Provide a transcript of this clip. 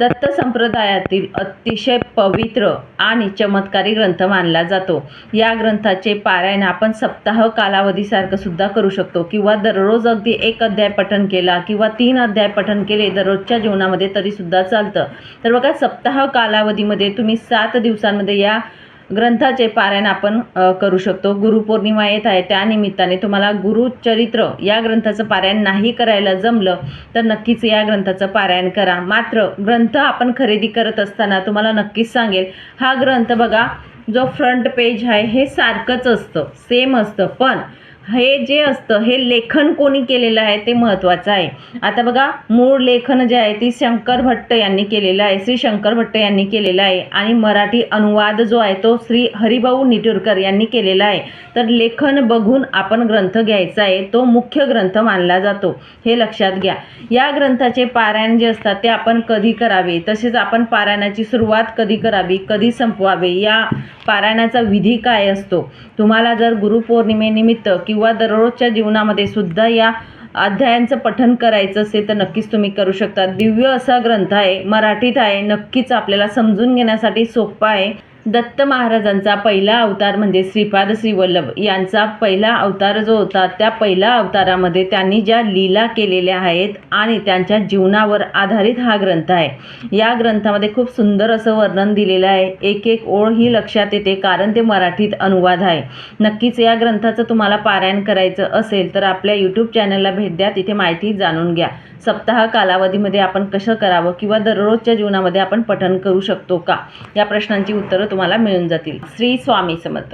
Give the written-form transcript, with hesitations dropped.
दत्त संप्रदायातील अतिशय पवित्र आणि चमत्कारी ग्रंथ मानला जातो। या ग्रंथाचे पारायण आपण सप्ताह कालावधीसारखं सुद्धा करू शकतो किंवा दररोज अगदी 1 अध्याय पठण केला किंवा 3 अध्याय पठण केले दररोजच्या जीवनामध्ये तरी सुद्धा चालतं। तर बघा, सप्ताह कालावधीमध्ये तुम्ही 7 दिवसांमध्ये या ग्रंथाचे पारायण आपण करू शकतो। गुरुपौर्णिमा येत आहे, त्या निमित्ताने तुम्हाला गुरुचरित्र या ग्रंथाचं पारायण नाही करायला जमलं तर नक्कीच या ग्रंथाचं पारायण करा। मात्र ग्रंथ आपण खरेदी करत असताना तुम्हाला नक्कीच सांगेल, हा ग्रंथ बघा, जो फ्रंट पेज आहे हे सारखंच असतं, सेम असतं, पण हे जे असतं हे लेखन कोणी केलेलं आहे ते महत्त्वाचं आहे। आता बघा, मूळ लेखन जे आहे ती शंकर भट्ट यांनी केलेलं आहे, श्री शंकर भट्ट यांनी केलेलं आहे आणि मराठी अनुवाद जो आहे तो श्री हरिभाऊ निटुरकर यांनी केलेला आहे। तर लेखन बघून आपण ग्रंथ घ्यायचा आहे, तो मुख्य ग्रंथ मानला जातो, हे लक्षात घ्या। या ग्रंथाचे पारायण जे असतात ते आपण कधी करावे, तसेच आपण पारायणाची सुरुवात कधी करावी, कधी संपवावे, या पारायणाचा विधी काय असतो, तुम्हाला जर गुरुपौर्णिमेनिमित्त किंवा दररोजच्या जीवनामध्ये सुद्धा या अध्यायांचं पठण करायचं असेल तर नक्कीच तुम्ही करू शकता। दिव्य असा ग्रंथ आहे, मराठीत आहे, नक्कीच आपल्याला समजून घेण्यासाठी सोपा आहे। दत्त महाराजांचा पहिला अवतार म्हणजे श्रीपाद श्रीवल्लभ यांचा पहिला अवतार जो होता, त्या पहिल्या अवतारामध्ये त्यांनी ज्या लीला केलेल्या आहेत आणि त्यांच्या जीवनावर आधारित हा ग्रंथ आहे। या ग्रंथामध्ये खूप सुंदर असं वर्णन दिलेलं आहे, एक एक ओळ ही लक्षात येते, कारण ते मराठीत अनुवाद आहे। नक्कीच या ग्रंथाचं तुम्हाला पारायण करायचं असेल तर आपल्या यूट्यूब चॅनलला भेट द्या, तिथे माहिती जाणून घ्या। सप्ताह कालावधीमध्ये आपण कसं करावं किंवा दररोजच्या जीवनामध्ये आपण पठण करू शकतो का, या प्रश्नांची उत्तरं तुम्हाला मिळून जातील। श्री स्वामी समर्थ।